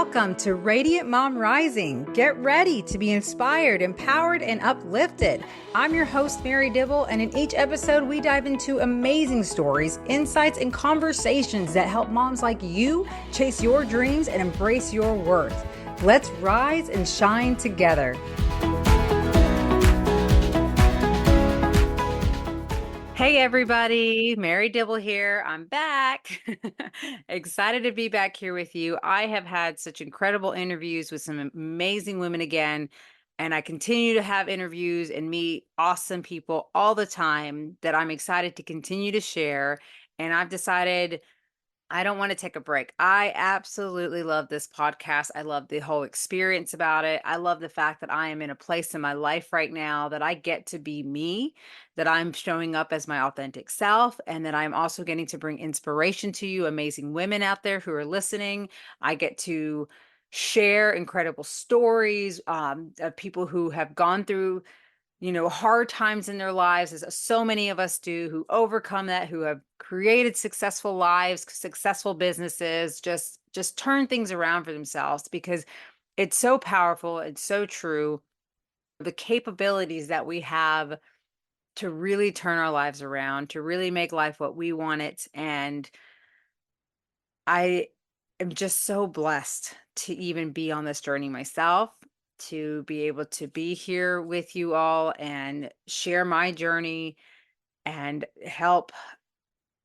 Welcome to Radiant Mom Rising. Get ready to be inspired, empowered, and uplifted. I'm your host, Mary Dibble, and in each episode, we dive into amazing stories, insights, and conversations that help moms like you chase your dreams and embrace your worth. Let's rise and shine together. Hey everybody, Mary Dibble here. I'm back. Excited to be back here with you. I have had such incredible interviews with some amazing women again, and I continue to have interviews and meet awesome people all the time that I'm excited to continue to share. And I've decided I don't want to take a break. I absolutely love this podcast. I love the whole experience about it. I love the fact that I am in a place in my life right now that I get to be me, that I'm showing up as my authentic self, and that I'm also getting to bring inspiration to you, amazing women out there who are listening. I get to share incredible stories of people who have gone through hard times in their lives, as so many of us do, who overcome that, who have created successful lives, successful businesses, just turn things around for themselves, because it's so powerful. It's so true. The capabilities that we have to really turn our lives around, to really make life what we want it. And I am just so blessed to even be on this journey myself, to be able to be here with you all and share my journey and help.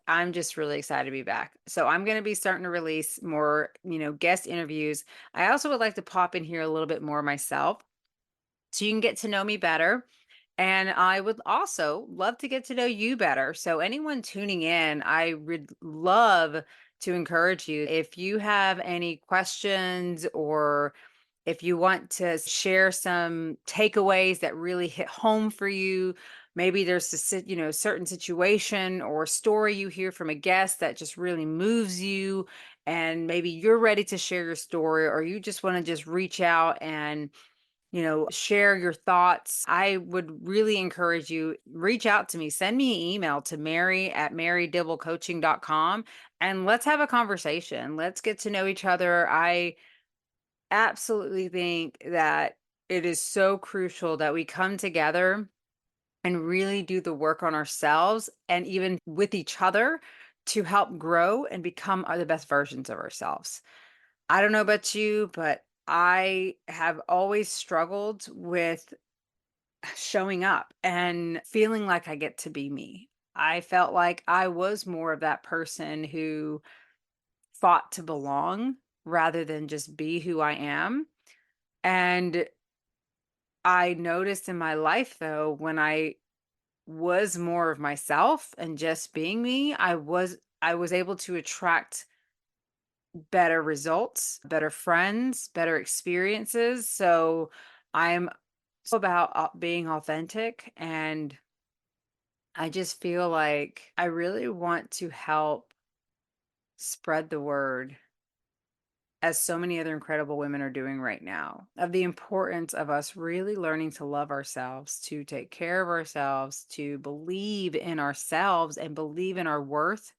I'm just really excited to be back. So I'm going to be starting to release more, guest interviews. I also would like to pop in here a little bit more myself so you can get to know me better. And I would also love to get to know you better. So anyone tuning in, I would love to encourage you. If you have any questions, or if you want to share some takeaways that really hit home for you, maybe there's a certain situation or story you hear from a guest that just really moves you, and maybe you're ready to share your story, or you just want to just reach out and share your thoughts, I would really encourage you, reach out to me, send me an email to mary@marydibblecoaching.com, and let's have a conversation. Let's get to know each other. I absolutely think that it is so crucial that we come together and really do the work on ourselves and even with each other to help grow and become the best versions of ourselves. I don't know about you, but I have always struggled with showing up and feeling like I get to be me. I felt like I was more of that person who fought to belong rather than just be who I am. And I noticed in my life, though, when I was more of myself and just being me, I was able to attract better results, better friends, better experiences. So I'm so about being authentic. And I just feel like I really want to help spread the word, as so many other incredible women are doing right now, of the importance of us really learning to love ourselves, to take care of ourselves, to believe in ourselves and believe in our worth,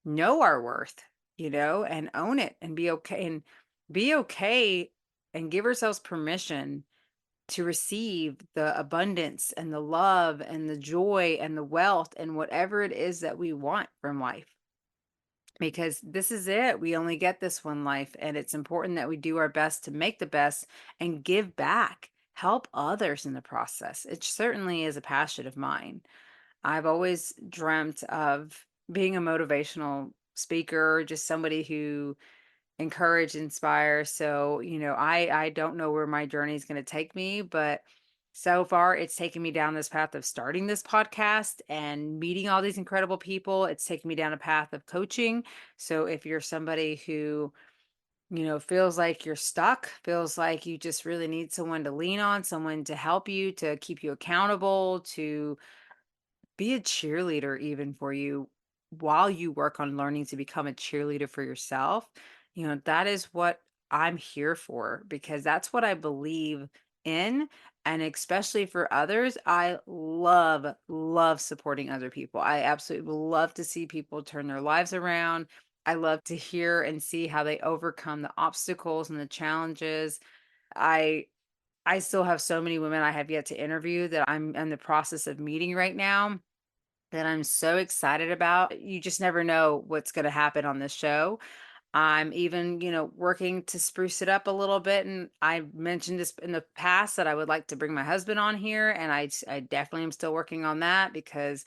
know our worth, and own it and be okay and give ourselves permission to receive the abundance and the love and the joy and the wealth and whatever it is that we want from life. Because this is it. We only get this one life, and it's important that we do our best to make the best and give back, help others in the process. It certainly is a passion of mine. I've always dreamt of being a motivational speaker, just somebody who encourage, inspire. So, I don't know where my journey is going to take me, but so far it's taken me down this path of starting this podcast and meeting all these incredible people. It's taken me down a path of coaching. So if you're somebody who, feels like you're stuck, feels like you just really need someone to lean on, someone to help you, to keep you accountable, to be a cheerleader even for you while you work on learning to become a cheerleader for yourself. That is what I'm here for, because that's what I believe in. And especially for others, I love supporting other people. I absolutely love to see people turn their lives around, I love to hear and see how they overcome the obstacles and the challenges. I I still have so many women I have yet to interview that I'm in the process of meeting right now that I'm so excited about. You just never know what's going to happen on this show. I'm even, working to spruce it up a little bit. And I mentioned this in the past that I would like to bring my husband on here. And I definitely am still working on that because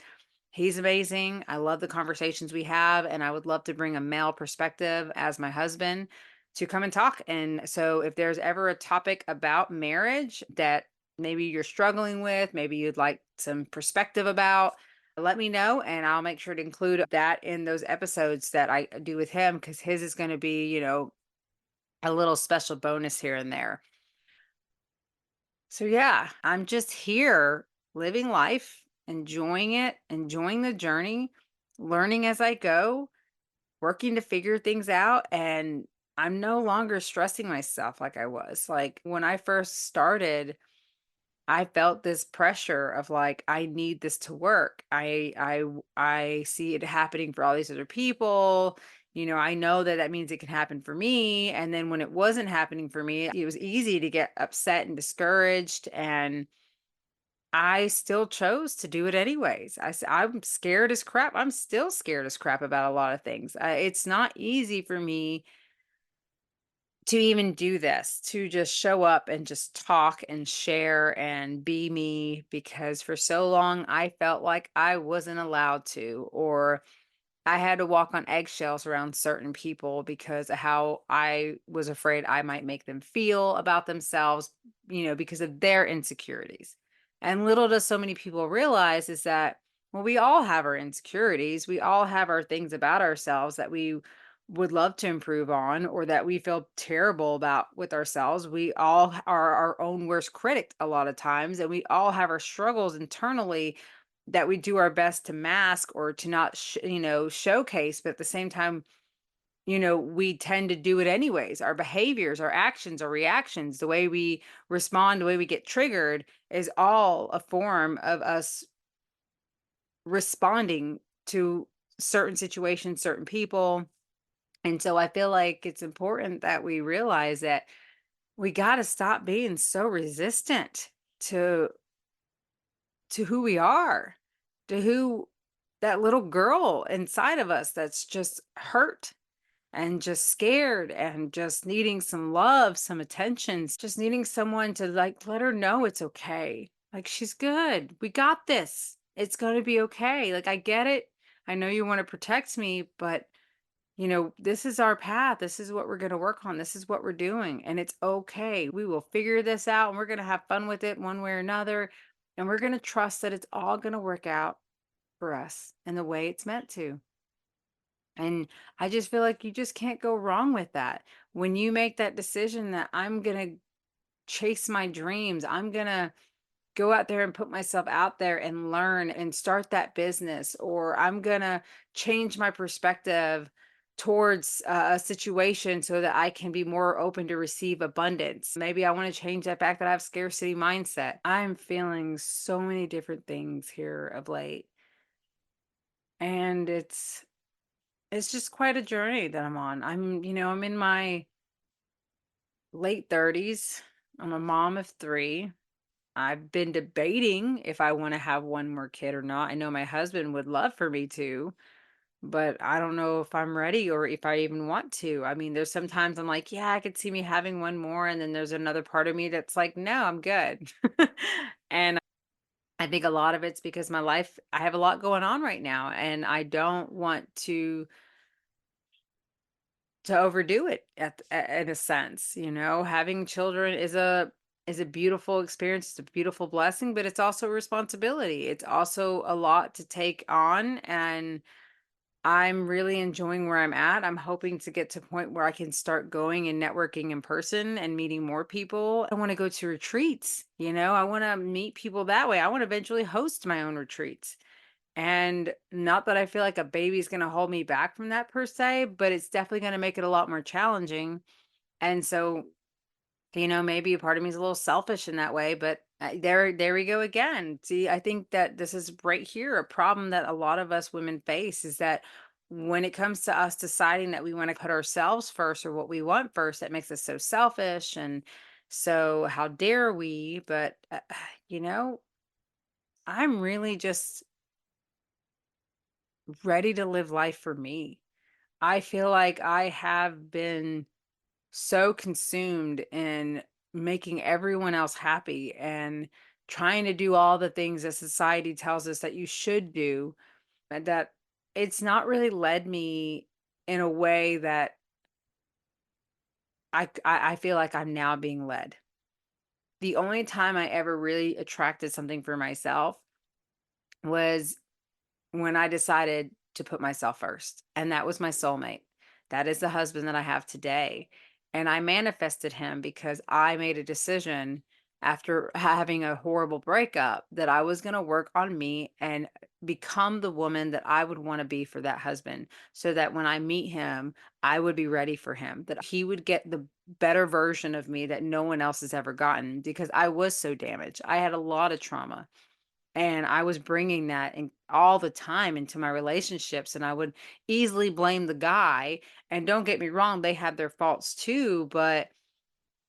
he's amazing. I love the conversations we have, and I would love to bring a male perspective as my husband to come and talk. And so, if there's ever a topic about marriage that maybe you're struggling with, maybe you'd like some perspective about, let me know, and I'll make sure to include that in those episodes that I do with him because his is going to be, a little special bonus here and there. So, yeah, I'm just here living life, enjoying it, enjoying the journey, learning as I go, working to figure things out. And I'm no longer stressing myself like I was. Like when I first started, I felt this pressure of like, I need this to work. I see it happening for all these other people. I know that that means it can happen for me. And then when it wasn't happening for me, it was easy to get upset and discouraged. And I still chose to do it anyways. I'm scared as crap. I'm still scared as crap about a lot of things. It's not easy for me to even do this, to just show up and just talk and share and be me because for so long I felt like I wasn't allowed to, or I had to walk on eggshells around certain people because of how I was afraid I might make them feel about themselves, because of their insecurities. And little does so many people realize is that, well, we all have our insecurities. We all have our things about ourselves that we would love to improve on or that we feel terrible about with ourselves. We all are our own worst critic a lot of times, and we all have our struggles internally that we do our best to mask or to not showcase, but at the same time, we tend to do it anyways. Our behaviors, our actions, our reactions, the way we respond, the way we get triggered is all a form of us responding to certain situations, certain people. And so I feel like it's important that we realize that we got to stop being so resistant to who we are, to who that little girl inside of us that's just hurt and just scared and just needing some love, some attention, just needing someone to like let her know it's okay. Like she's good. We got this. It's going to be okay. Like I get it. I know you want to protect me, but this is our path. This is what we're going to work on. This is what we're doing. And it's okay. We will figure this out and we're going to have fun with it one way or another. And we're going to trust that it's all going to work out for us in the way it's meant to. And I just feel like you just can't go wrong with that. When you make that decision that I'm going to chase my dreams, I'm going to go out there and put myself out there and learn and start that business, or I'm going to change my perspective towards a situation so that I can be more open to receive abundance. Maybe I want to change that fact that I have scarcity mindset. I'm feeling so many different things here of late. And it's just quite a journey that I'm on. I'm in my late 30s. I'm a mom of three. I've been debating if I want to have one more kid or not. I know my husband would love for me to, but I don't know if I'm ready or if I even want to. I mean, there's sometimes I'm like, yeah, I could see me having one more. And then there's another part of me that's like, no, I'm good. And I think a lot of it's because my life, I have a lot going on right now, and I don't want to overdo it in a sense. Having children is a beautiful experience. It's a beautiful blessing, but it's also a responsibility. It's also a lot to take on, and I'm really enjoying where I'm at. I'm hoping to get to a point where I can start going and networking in person and meeting more people. I want to go to retreats. I want to meet people that way. I want to eventually host my own retreats. And not that I feel like a baby's going to hold me back from that per se, but it's definitely going to make it a lot more challenging. And so, maybe a part of me is a little selfish in that way, but there we go again. See, I think that this is right here a problem that a lot of us women face is that when it comes to us deciding that we want to put ourselves first or what we want first, that makes us so selfish. And so, how dare we? But, you know, I'm really just ready to live life for me. I feel like I have been so consumed in making everyone else happy and trying to do all the things that society tells us that you should do, and that it's not really led me in a way that I feel like I'm now being led. The only time I ever really attracted something for myself was when I decided to put myself first, and that was my soulmate. That is the husband that I have today, and I manifested him because I made a decision after having a horrible breakup that I was gonna work on me and become the woman that I would wanna be for that husband, so that when I meet him, I would be ready for him, that he would get the better version of me that no one else has ever gotten because I was so damaged. I had a lot of trauma. And I was bringing that in all the time into my relationships, and I would easily blame the guy. And don't get me wrong, they had their faults too, but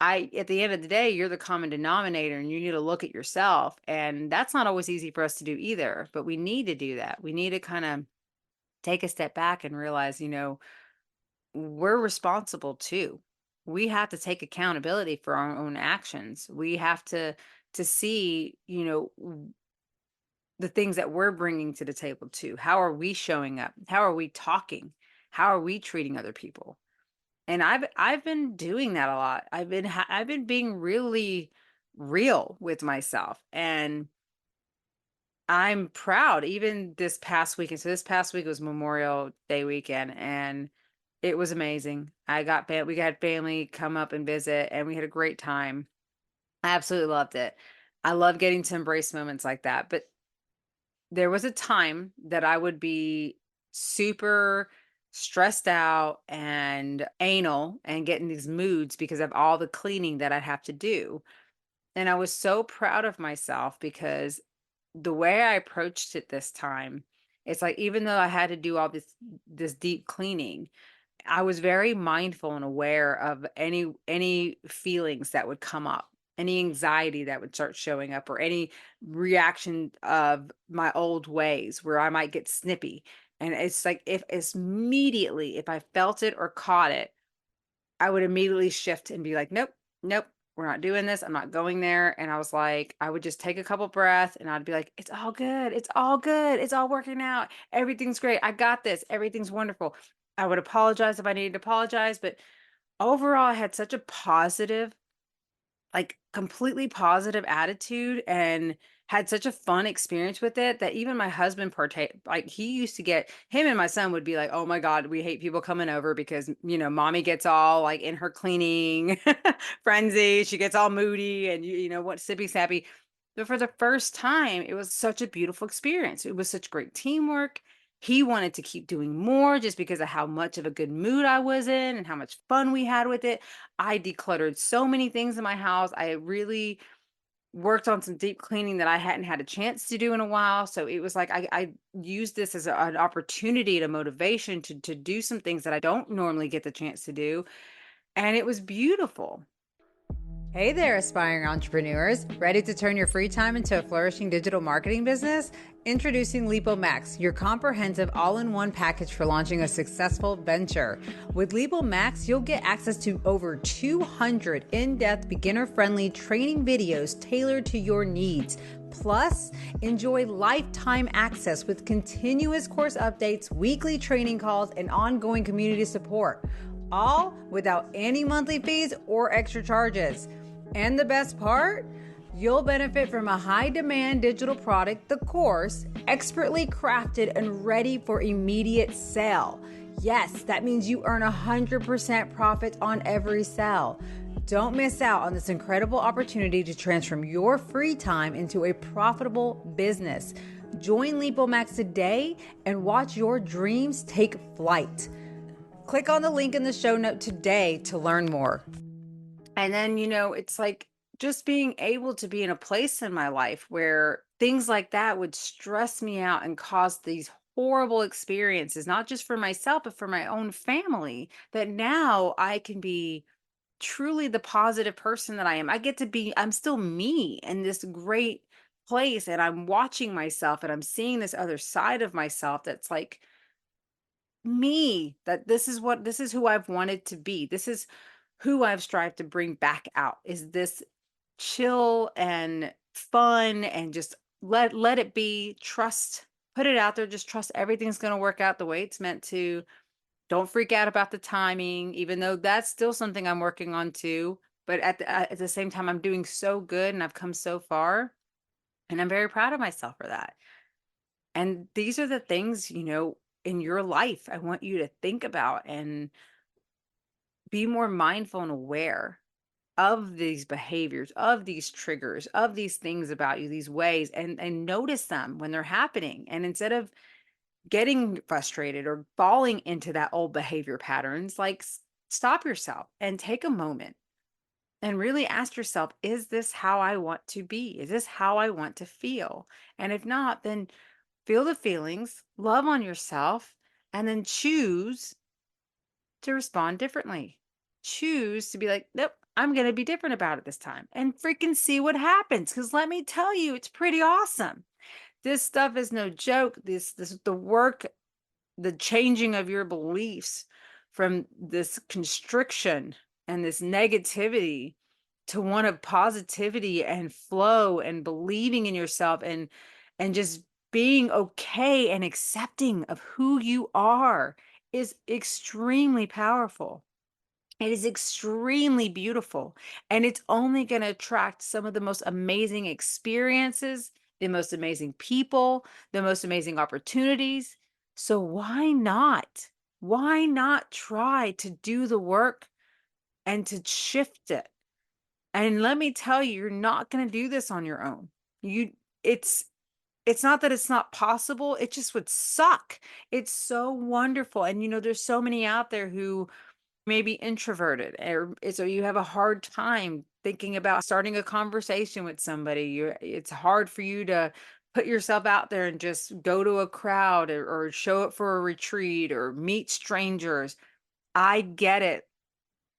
at the end of the day, you're the common denominator and you need to look at yourself. And that's not always easy for us to do either, but we need to do that. We need to kind of take a step back and realize, we're responsible too. We have to take accountability for our own actions. We have to see, the things that we're bringing to the table too. How are we showing up? How are we talking? How are we treating other people? And I've been doing that a lot. I've been being really real with myself, and I'm proud. Even this past weekend. So this past week was Memorial Day weekend, and it was amazing. We had family come up and visit, and we had a great time. I absolutely loved it. I love getting to embrace moments like that. But there was a time that I would be super stressed out and anal and get in these moods because of all the cleaning that I'd have to do. And I was so proud of myself because the way I approached it this time, it's like even though I had to do all this deep cleaning, I was very mindful and aware of any feelings that would come up, any anxiety that would start showing up, or any reaction of my old ways where I might get snippy. And it's like if I felt it or caught it, I would immediately shift and be like, nope, nope, we're not doing this. I'm not going there. And I was like, I would just take a couple breaths and I'd be like, it's all good. It's all good. It's all working out. Everything's great. I got this. Everything's wonderful. I would apologize if I needed to apologize. But overall, I had such a positive, like, completely positive attitude and had such a fun experience with it that even my husband he used to get him and my son would be like, "Oh my god, we hate people coming over because, mommy gets all, like, in her cleaning frenzy, she gets all moody and what, sippy sappy." But for the first time, it was such a beautiful experience. It was such great teamwork. He wanted to keep doing more just because of how much of a good mood I was in and how much fun we had with it. I decluttered so many things in my house. I really worked on some deep cleaning that I hadn't had a chance to do in a while. So it was like I used this as an opportunity to motivation to do some things that I don't normally get the chance to do. And it was beautiful. Hey there, aspiring entrepreneurs. Ready to turn your free time into a flourishing digital marketing business? Introducing Lipo Max, your comprehensive all-in-one package for launching a successful venture. With Lipo Max, you'll get access to over 200 in-depth, beginner-friendly training videos tailored to your needs. Plus, enjoy lifetime access with continuous course updates, weekly training calls, and ongoing community support. All without any monthly fees or extra charges. And the best part? You'll benefit from a high-demand digital product, the course, expertly crafted and ready for immediate sale. Yes, that means you earn 100% profit on every sale. Don't miss out on this incredible opportunity to transform your free time into a profitable business. Join LipoMax today and watch your dreams take flight. Click on the link in the show note today to learn more. And then, it's like just being able to be in a place in my life where things like that would stress me out and cause these horrible experiences, not just for myself, but for my own family, that now I can be truly the positive person that I am. I get to be, I'm still me in this great place, and I'm watching myself and I'm seeing this other side of myself that's like me, that this is who I've wanted to be. This is who I've strived to bring back out, is this chill and fun and just let it be, trust, put it out there, just trust everything's going to work out the way it's meant to. Don't freak out about the timing, even though that's still something I'm working on too. But at the same time, I'm doing so good and I've come so far. And I'm very proud of myself for that. And these are the things, in your life, I want you to think about and be more mindful and aware of these behaviors, of these triggers, of these things about you, these ways, and notice them when they're happening. And instead of getting frustrated or falling into that old behavior patterns, like stop yourself and take a moment and really ask yourself, is this how I want to be? Is this how I want to feel? And if not, then feel the feelings, love on yourself, and then choose to respond differently. Choose to be like, nope, I'm going to be different about it this time, and freaking see what happens. Because let me tell you, it's pretty awesome. This stuff is no joke. This the work, the changing of your beliefs from this constriction and this negativity to one of positivity and flow and believing in yourself and just being okay and accepting of who you are is extremely powerful. It is extremely beautiful, and it's only going to attract some of the most amazing experiences, the most amazing people, the most amazing opportunities. So why not? Why not try to do the work and to shift it? And let me tell you, you're not going to do this on your own. You it's it's not that it's not possible, it just would suck. It's so wonderful. And there's so many out there who maybe introverted, or so you have a hard time thinking about starting a conversation with somebody. It's hard for you to put yourself out there and just go to a crowd, or show up for a retreat or meet strangers. I get it.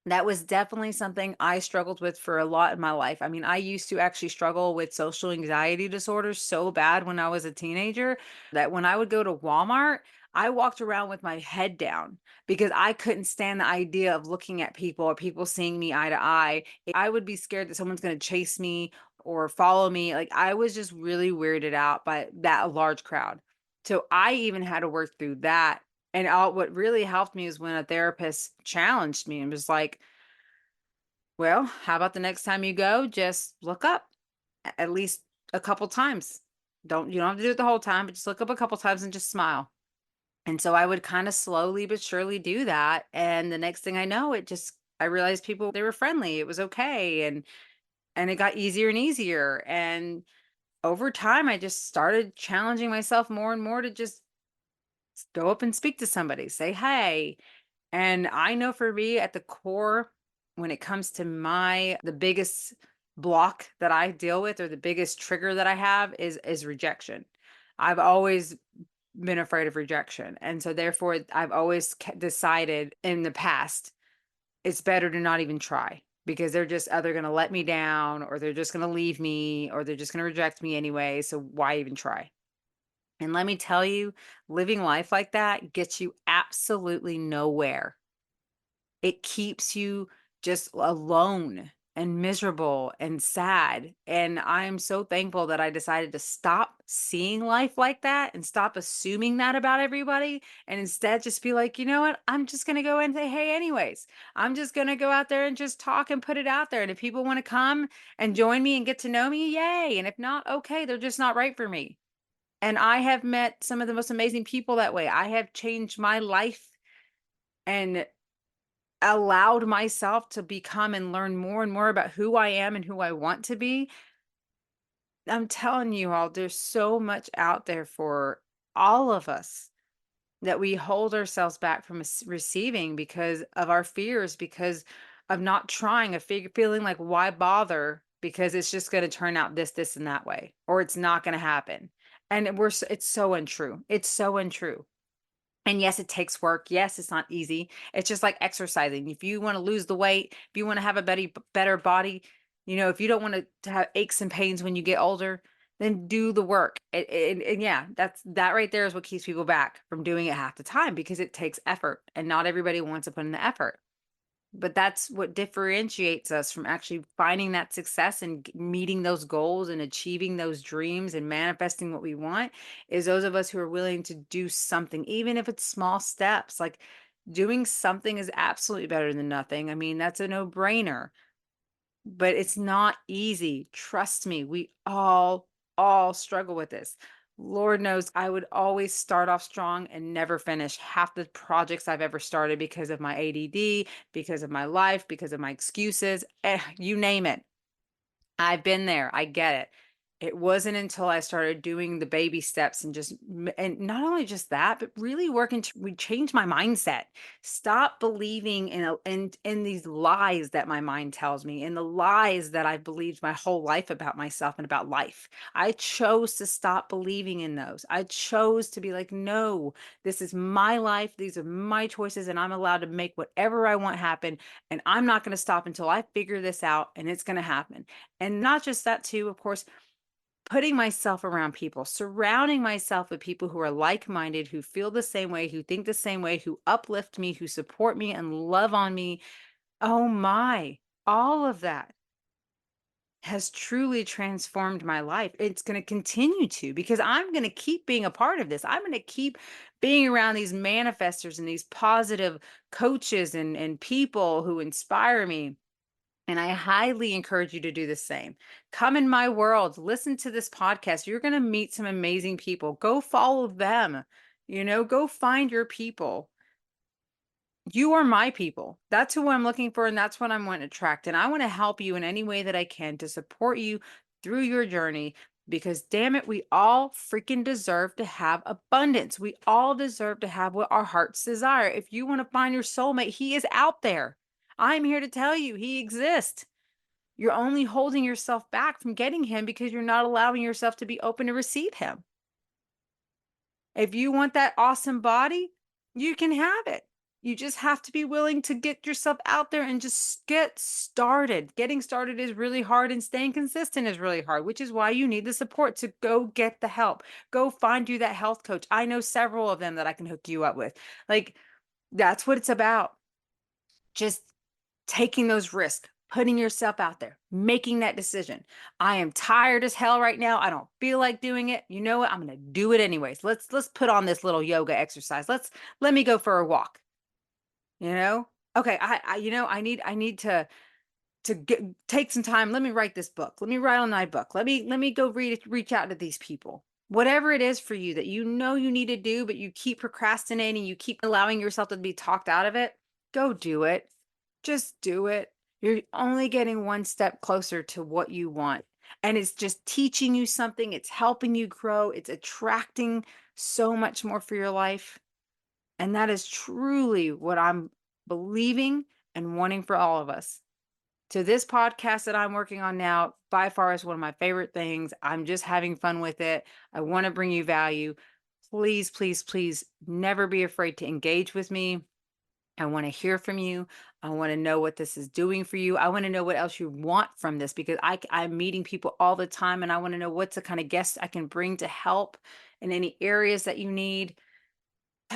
That was definitely something I struggled with for a lot in my life. I mean, I used to actually struggle with social anxiety disorders so bad when I was a teenager that when I would go to Walmart, I walked around with my head down because I couldn't stand the idea of looking at people or people seeing me eye to eye. I would be scared that someone's going to chase me or follow me. Like, I was just really weirded out by that large crowd. So I even had to work through that. And what really helped me is when a therapist challenged me and was like, well, how about the next time you go, just look up at least a couple times. You don't have to do it the whole time, but just look up a couple times and just smile. And so I would kind of slowly but surely do that. And the next thing I know, I realized people, they were friendly. It was okay. And it got easier and easier. And over time, I just started challenging myself more and more to just go up and speak to somebody, say, hey. And I know for me, at the core, when it comes to the biggest block that I deal with, or the biggest trigger that I have, is rejection. I've always been afraid of rejection. And so therefore I've always decided in the past, it's better to not even try, because they're just either going to let me down, or they're just going to leave me, or they're just going to reject me anyway. So why even try? And let me tell you, living life like that gets you absolutely nowhere. It keeps you just alone and miserable and sad. And I'm so thankful that I decided to stop seeing life like that and stop assuming that about everybody, and instead just be like, you know what? I'm just going to go and say, hey, anyways. I'm just going to go out there and just talk and put it out there. And if people want to come and join me and get to know me, yay. And if not, okay, they're just not right for me. And I have met some of the most amazing people that way. I have changed my life and allowed myself to become and learn more and more about who I am and who I want to be. I'm telling you all, there's so much out there for all of us that we hold ourselves back from receiving because of our fears, because of not trying, feeling like, why bother? Because it's just going to turn out this, and that way, or it's not going to happen. And it's so untrue. It's so untrue. And yes, it takes work. Yes, it's not easy. It's just like exercising. If you want to lose the weight, if you want to have a better body, if you don't want to have aches and pains when you get older, then do the work. And yeah, that right there is what keeps people back from doing it half the time because it takes effort and not everybody wants to put in the effort. But that's what differentiates us from actually finding that success and meeting those goals and achieving those dreams and manifesting what we want is those of us who are willing to do something, even if it's small steps. Like doing something is absolutely better than nothing. I mean, that's a no-brainer, but it's not easy. Trust me, we all struggle with this. Lord knows I would always start off strong and never finish half the projects I've ever started because of my ADD, because of my life, because of my excuses, you name it. I've been there. I get it. It wasn't until I started doing the baby steps and and not only just that, but really working to change my mindset. Stop believing in these lies that my mind tells me, in the lies that I've believed my whole life about myself and about life. I chose to stop believing in those. I chose to be like, no, this is my life. These are my choices, and I'm allowed to make whatever I want happen. And I'm not going to stop until I figure this out, and it's going to happen. And not just that, too, of course, putting myself around people, surrounding myself with people who are like minded, who feel the same way, who think the same way, who uplift me, who support me and love on me. Oh my, all of that has truly transformed my life. It's going to continue to because I'm going to keep being a part of this. I'm going to keep being around these manifestors and these positive coaches and people who inspire me. And I highly encourage you to do the same. Come in my world, listen to this podcast. You're going to meet some amazing people. Go follow them. Go find your people. You are my people. That's who I'm looking for, and that's what I want to attract. And I want to help you in any way that I can to support you through your journey because, damn it, we all freaking deserve to have abundance. We all deserve to have what our hearts desire. If you want to find your soulmate, he is out there. I'm here to tell you he exists. You're only holding yourself back from getting him because you're not allowing yourself to be open to receive him. If you want that awesome body, you can have it. You just have to be willing to get yourself out there and just get started. Getting started is really hard and staying consistent is really hard, which is why you need the support to go get the help. Go find you that health coach. I know several of them that I can hook you up with. Like, that's what it's about. Just taking those risks, putting yourself out there, making that decision. I am tired as hell right now. I don't feel like doing it. You know what? I'm going to do it anyways. Let's put on this little yoga exercise. Let me go for a walk, you know? Okay, I need to take some time. Let me write this book. Let me write on my book. Let me go reach out to these people. Whatever it is for you that you know you need to do, but you keep procrastinating, you keep allowing yourself to be talked out of it, go do it. Just do it. You're only getting one step closer to what you want. And it's just teaching you something. It's helping you grow. It's attracting so much more for your life. And that is truly what I'm believing and wanting for all of us. So this podcast that I'm working on now, by far is one of my favorite things. I'm just having fun with it. I want to bring you value. Please, please, please never be afraid to engage with me. I want to hear from you. I want to know what this is doing for you. I want to know what else you want from this because I'm meeting people all the time and I want to know what's the kind of guest I can bring to help in any areas that you need.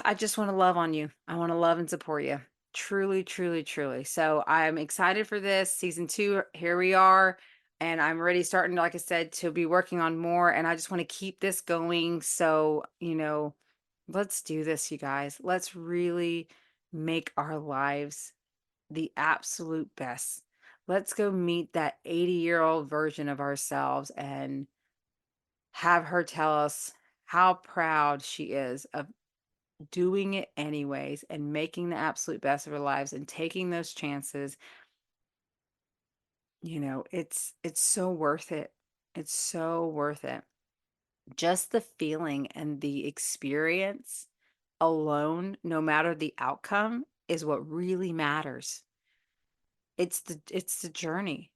I just want to love on you. I want to love and support you. Truly, truly, truly. So I'm excited for this season 2. Here we are. And I'm already starting, like I said, to be working on more. And I just want to keep this going. So, let's do this, you guys. Let's really make our lives the absolute best. Let's go meet that 80-year-old version of ourselves and have her tell us how proud she is of doing it anyways and making the absolute best of our lives and taking those chances. It's so worth it. It's so worth it. Just the feeling and the experience alone, no matter the outcome, is what really matters. It's the journey.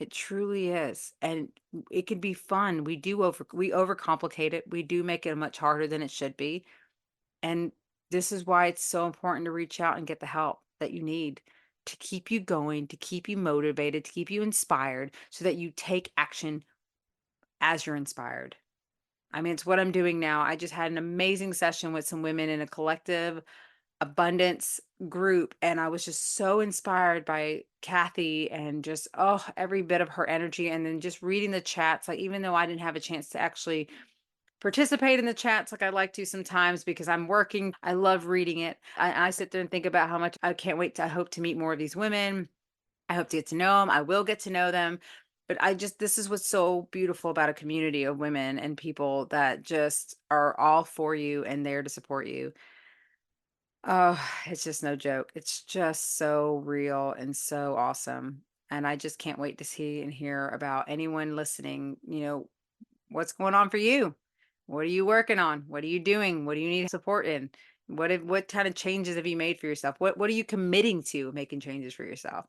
It truly is. And it can be fun. We overcomplicate it. We do make it much harder than it should be. And this is why it's so important to reach out and get the help that you need to keep you going, to keep you motivated, to keep you inspired so that you take action as you're inspired. I mean, it's what I'm doing now. I just had an amazing session with some women in a collective abundance group, and I was just so inspired by Kathy and just, oh, every bit of her energy. And then just reading the chats, like, even though I didn't have a chance to actually participate in the chats like I like to sometimes because I'm working, I love reading it. I sit there and think about how much I can't wait to, I hope to meet more of these women. I hope to get to know them. I will get to know them. But this is what's so beautiful about a community of women and people that just are all for you and there to support you. Oh, it's just no joke. It's just so real and so awesome. And I just can't wait to see and hear about anyone listening, what's going on for you? What are you working on? What are you doing? What do you need support in? What kind of changes have you made for yourself? What are you committing to making changes for yourself?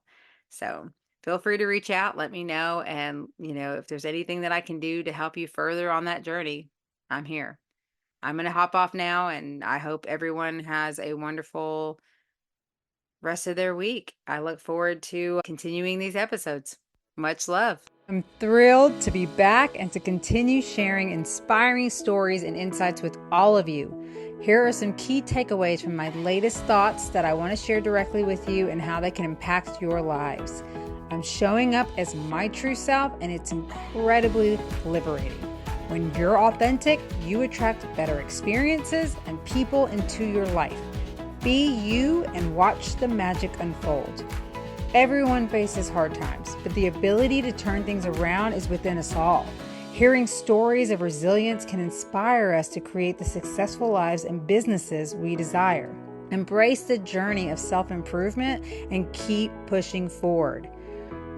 So feel free to reach out, let me know. And if there's anything that I can do to help you further on that journey, I'm here. I'm going to hop off now, and I hope everyone has a wonderful rest of their week. I look forward to continuing these episodes. Much love. I'm thrilled to be back and to continue sharing inspiring stories and insights with all of you. Here are some key takeaways from my latest thoughts that I want to share directly with you and how they can impact your lives. I'm showing up as my true self, and it's incredibly liberating. When you're authentic, you attract better experiences and people into your life. Be you and watch the magic unfold. Everyone faces hard times, but the ability to turn things around is within us all. Hearing stories of resilience can inspire us to create the successful lives and businesses we desire. Embrace the journey of self-improvement and keep pushing forward.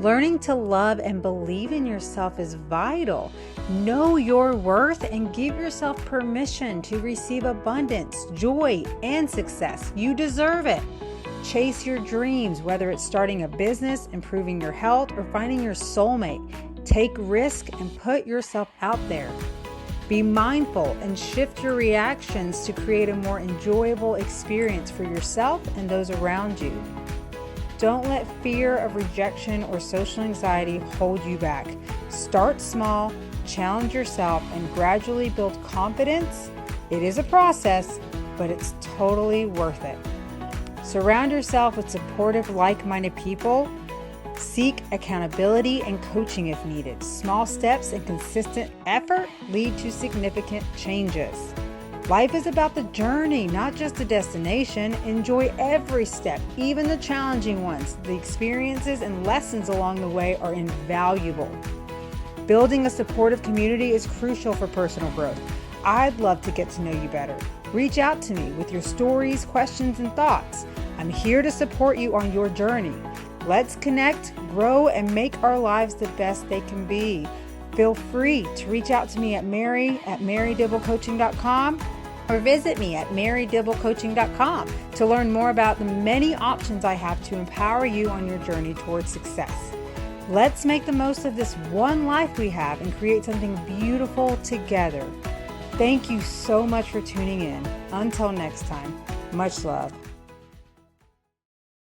Learning to love and believe in yourself is vital. Know your worth and give yourself permission to receive abundance, joy, and success. You deserve it. Chase your dreams, whether it's starting a business, improving your health, or finding your soulmate. Take risk and put yourself out there. Be mindful and shift your reactions to create a more enjoyable experience for yourself and those around you. Don't let fear of rejection or social anxiety hold you back. Start small, challenge yourself, and gradually build confidence. It is a process, but it's totally worth it. Surround yourself with supportive, like-minded people. Seek accountability and coaching if needed. Small steps and consistent effort lead to significant changes. Life is about the journey, not just the destination. Enjoy every step, even the challenging ones. The experiences and lessons along the way are invaluable. Building a supportive community is crucial for personal growth. I'd love to get to know you better. Reach out to me with your stories, questions, and thoughts. I'm here to support you on your journey. Let's connect, grow, and make our lives the best they can be. Feel free to reach out to me at marydibblecoaching.com or visit me at marydibblecoaching.com to learn more about the many options I have to empower you on your journey towards success. Let's make the most of this one life we have and create something beautiful together. Thank you so much for tuning in. Until next time, much love.